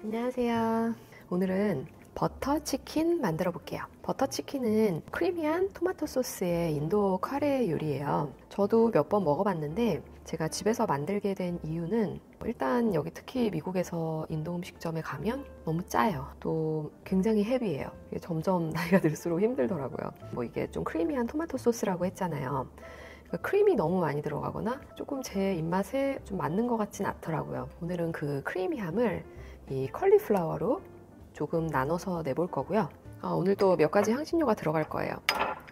안녕하세요. 오늘은 버터 치킨 만들어 볼게요. 버터 치킨은 크리미한 토마토 소스의 인도 카레 요리예요. 저도 몇 번 먹어봤는데 제가 집에서 만들게 된 이유는 일단 여기 특히 미국에서 인도 음식점에 가면 너무 짜요. 또 굉장히 헤비해요. 이게 점점 나이가 들수록 힘들더라고요. 이게 좀 크리미한 토마토 소스라고 했잖아요. 크림이 너무 많이 들어가거나 조금 제 입맛에 좀 맞는 것 같진 않더라고요. 오늘은 그 크리미함을 이 컬리플라워로 조금 나눠서 내볼 거고요. 오늘도 몇 가지 향신료가 들어갈 거예요.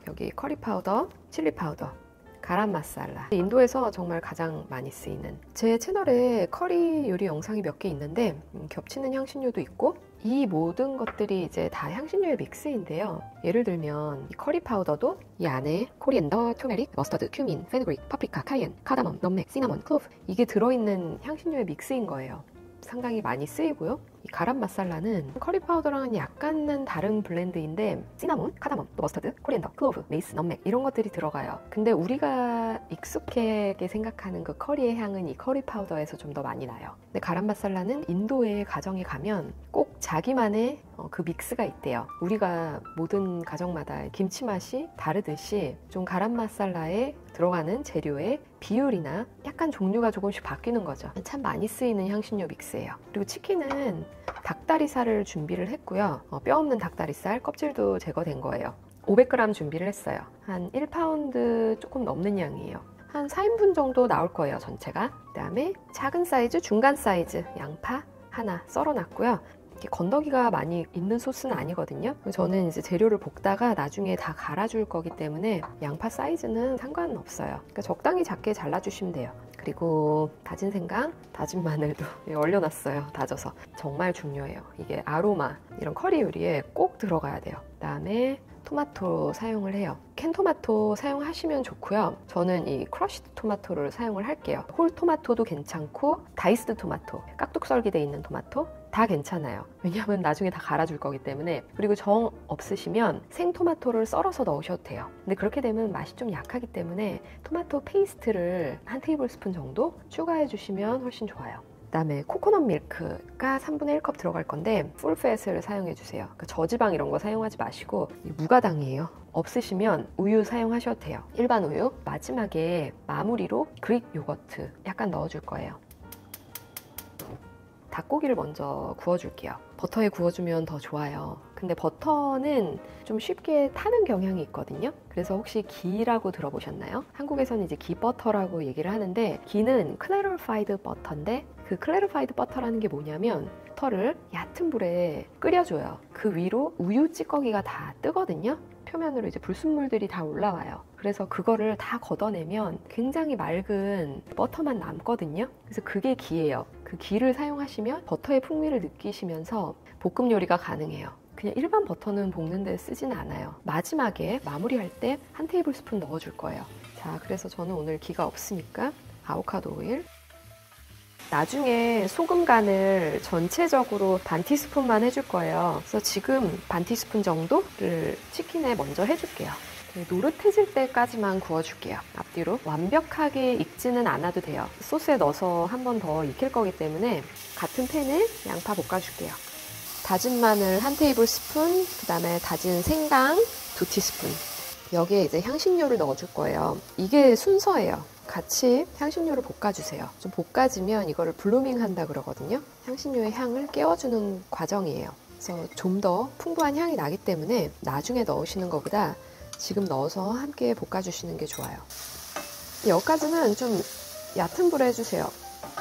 여기 커리 파우더, 칠리 파우더, 가람 마살라. 인도에서 정말 가장 많이 쓰이는, 제 채널에 커리 요리 영상이 몇 개 있는데 겹치는 향신료도 있고, 이 모든 것들이 이제 다 향신료의 믹스인데요. 예를 들면 이 커리 파우더도 이 안에 코리앤더, 투메릭, 머스터드, 큐민, 페누그릭, 파프리카, 카이엔, 카다멈, 넘맥, 시나몬, 클로브, 이게 들어있는 향신료의 믹스인 거예요. 상당히 많이 쓰이고요. 이 가람 마살라는 커리 파우더랑은 약간은 다른 블렌드인데 시나몬, 카다멈, 또 머스터드, 코리앤더, 클로브, 메이스, 넘맥 이런 것들이 들어가요. 근데 우리가 익숙하게 생각하는 그 커리의 향은 이 커리 파우더에서 좀 더 많이 나요. 근데 가람 마살라는 인도의 가정에 가면 꼭 자기만의 그 믹스가 있대요. 우리가 모든 가정마다 김치 맛이 다르듯이 좀 가람 마살라에 들어가는 재료의 비율이나 약간 종류가 조금씩 바뀌는 거죠. 참 많이 쓰이는 향신료 믹스예요. 그리고 치킨은 닭다리살을 준비를 했고요. 뼈 없는 닭다리살 껍질도 제거된 거예요. 500g 준비를 했어요. 한 1파운드 조금 넘는 양이에요. 한 4인분 정도 나올 거예요, 전체가. 그 다음에 작은 사이즈, 중간 사이즈 양파 하나 썰어놨고요. 건더기가 많이 있는 소스는 아니거든요. 저는 이제 재료를 볶다가 나중에 다 갈아줄 거기 때문에 양파 사이즈는 상관은 없어요. 그러니까 적당히 작게 잘라주시면 돼요. 그리고 다진 생강, 다진 마늘도 얼려놨어요. 다져서. 정말 중요해요. 이게 아로마, 이런 커리 요리에 꼭 들어가야 돼요. 그 다음에 토마토 사용을 해요. 캔 토마토 사용하시면 좋고요. 저는 이 크러쉬드 토마토를 사용을 할게요. 홀 토마토도 괜찮고 다이스드 토마토, 깍둑 썰기돼 있는 토마토 다 괜찮아요. 왜냐하면 나중에 다 갈아줄 거기 때문에. 그리고 정 없으시면 생 토마토를 썰어서 넣으셔도 돼요. 근데 그렇게 되면 맛이 좀 약하기 때문에 토마토 페이스트를 한 테이블스푼 정도 추가해 주시면 훨씬 좋아요. 그 다음에 코코넛 밀크가 3분의 1컵 들어갈 건데 풀팻을 사용해 주세요. 저지방 이런 거 사용하지 마시고 무가당이에요. 없으시면 우유 사용하셔도 돼요. 일반 우유. 마지막에 마무리로 그릭 요거트 약간 넣어줄 거예요. 닭고기를 먼저 구워줄게요. 버터에 구워주면 더 좋아요. 근데 버터는 좀 쉽게 타는 경향이 있거든요. 그래서 혹시 기라고 들어보셨나요? 한국에서는 이제 기버터라고 얘기를 하는데, 기는 클래리파이드 버터인데, 그 클래리파이드 버터라는 게 뭐냐면 버터를 얕은 불에 끓여줘요. 그 위로 우유 찌꺼기가 다 뜨거든요. 표면으로 이제 불순물들이 다 올라와요. 그래서 그거를 다 걷어내면 굉장히 맑은 버터만 남거든요. 그래서 그게 기예요. 그 기를 사용하시면 버터의 풍미를 느끼시면서 볶음 요리가 가능해요. 그냥 일반 버터는 볶는 데 쓰진 않아요. 마지막에 마무리할 때 한 테이블 스푼 넣어줄 거예요. 자, 그래서 저는 오늘 기가 없으니까 아보카도 오일. 나중에 소금 간을 전체적으로 반 티스푼만 해줄 거예요. 그래서 지금 반 티스푼 정도를 치킨에 먼저 해줄게요. 노릇해질 때까지만 구워줄게요. 앞뒤로. 완벽하게 익지는 않아도 돼요. 소스에 넣어서 한 번 더 익힐 거기 때문에 같은 팬에 양파 볶아줄게요. 다진 마늘 한 테이블 스푼, 그 다음에 다진 생강 2티스푼. 여기에 이제 향신료를 넣어줄 거예요. 이게 순서예요. 같이 향신료를 볶아주세요. 좀 볶아지면 이거를 블루밍 한다 그러거든요. 향신료의 향을 깨워주는 과정이에요. 그래서 좀 더 풍부한 향이 나기 때문에 나중에 넣으시는 것보다 지금 넣어서 함께 볶아주시는 게 좋아요. 여기까지는 좀 얕은 불에 해주세요.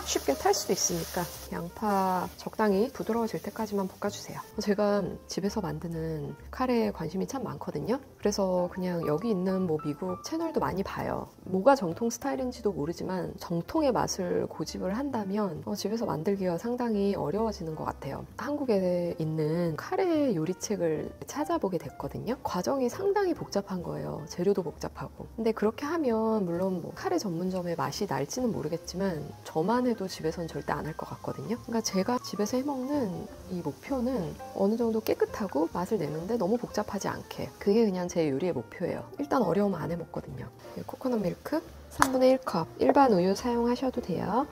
쉽게 탈 수도 있으니까 양파 적당히 부드러워질 때까지만 볶아주세요. 제가 집에서 만드는 카레에 관심이 참 많거든요. 그래서 그냥 여기 있는 미국 채널도 많이 봐요. 뭐가 정통 스타일인지도 모르지만 정통의 맛을 고집을 한다면 집에서 만들기가 상당히 어려워지는 것 같아요. 한국에 있는 카레 요리책을 찾아보게 됐거든요. 과정이 상당히 복잡한 거예요. 재료도 복잡하고. 근데 그렇게 하면 물론 카레 전문점의 맛이 날지는 모르겠지만 저만 해도 집에서는 절대 안 할 것 같거든요. 그러니까 제가 집에서 해먹는 이 목표는 어느 정도 깨끗하고 맛을 내는데 너무 복잡하지 않게. 그게 그냥 제 요리의 목표예요. 일단 어려우면 안 해먹거든요. 코코넛 밀크 3분의 1컵 일반 우유 사용하셔도 돼요.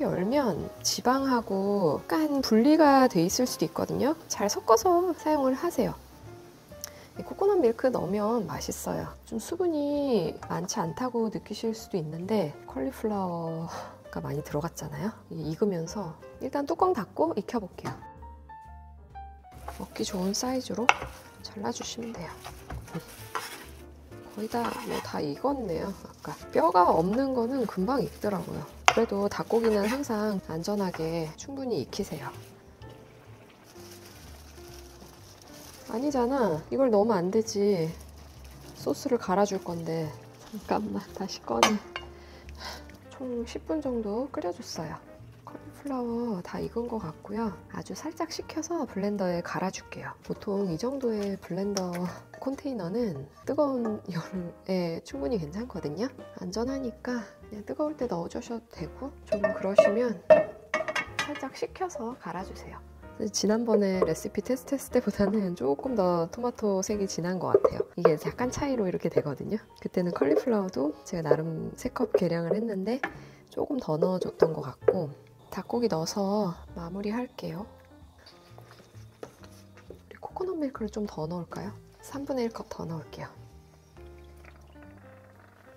이렇게 열면 지방하고 약간 분리가 돼 있을 수도 있거든요. 잘 섞어서 사용을 하세요. 코코넛 밀크 넣으면 맛있어요. 좀 수분이 많지 않다고 느끼실 수도 있는데 컬리플라워가 많이 들어갔잖아요. 익으면서 일단 뚜껑 닫고 익혀볼게요. 먹기 좋은 사이즈로 잘라주시면 돼요. 거의 다 익었네요. 아까 뼈가 없는 거는 금방 익더라고요. 그래도 닭고기는 항상 안전하게 충분히 익히세요. 아니잖아. 이걸 넣으면 안 되지. 소스를 갈아줄 건데. 잠깐만 다시 꺼내. 총 10분 정도 끓여줬어요. 컬리플라워 다 익은 것 같고요. 아주 살짝 식혀서 블렌더에 갈아줄게요. 보통 이 정도의 블렌더 컨테이너는 뜨거운 열에 충분히 괜찮거든요. 안전하니까 그냥 뜨거울 때 넣어주셔도 되고, 좀 그러시면 살짝 식혀서 갈아주세요. 지난번에 레시피 테스트했을 때보다는 조금 더 토마토 색이 진한 것 같아요. 이게 약간 차이로 이렇게 되거든요. 그때는 컬리플라워도 제가 나름 3컵 계량을 했는데 조금 더 넣어줬던 것 같고, 닭고기 넣어서 마무리 할게요. 우리 코코넛 밀크를 좀 더 넣을까요? 3분의 1컵 더 넣을게요.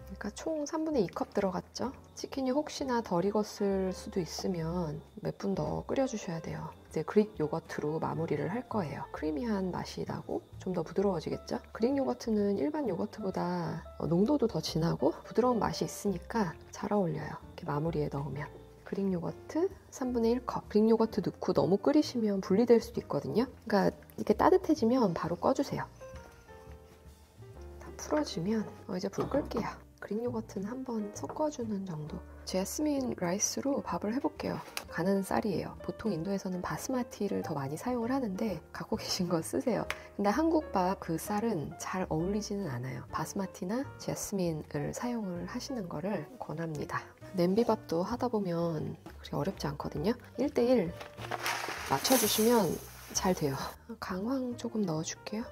그러니까 총 3분의 2컵 들어갔죠? 치킨이 혹시나 덜 익었을 수도 있으면 몇 분 더 끓여주셔야 돼요. 이제 그릭 요거트로 마무리를 할 거예요. 크리미한 맛이 나고 좀 더 부드러워지겠죠? 그릭 요거트는 일반 요거트보다 농도도 더 진하고 부드러운 맛이 있으니까 잘 어울려요. 이렇게 마무리에 넣으면. 그릭 요거트 3분의 1컵. 그릭 요거트 넣고 너무 끓이시면 분리될 수도 있거든요. 그러니까 이렇게 따뜻해지면 바로 꺼주세요. 다 풀어지면 이제 불 끌게요. 그릭 요거트는 한번 섞어주는 정도. 제스민 라이스로 밥을 해볼게요. 가는 쌀이에요. 보통 인도에서는 바스마티를 더 많이 사용을 하는데 갖고 계신 거 쓰세요. 근데 한국밥 그 쌀은 잘 어울리지는 않아요. 바스마티나 제스민을 사용을 하시는 거를 권합니다. 냄비밥도 하다 보면 그렇게 어렵지 않거든요. 1대1 맞춰주시면 잘 돼요. 강황 조금 넣어줄게요.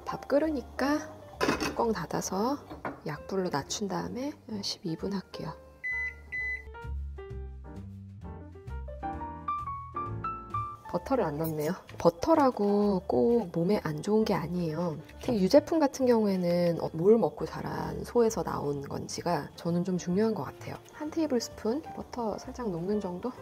밥 끓으니까 뚜껑 닫아서 약불로 낮춘 다음에 12분 할게요. 버터를 안 넣네요. 버터라고 꼭 몸에 안 좋은 게 아니에요. 특히 유제품 같은 경우에는 뭘 먹고 자란 소에서 나온 건지가 저는 좀 중요한 것 같아요. 한 테이블 스푼 버터 살짝 녹는 정도?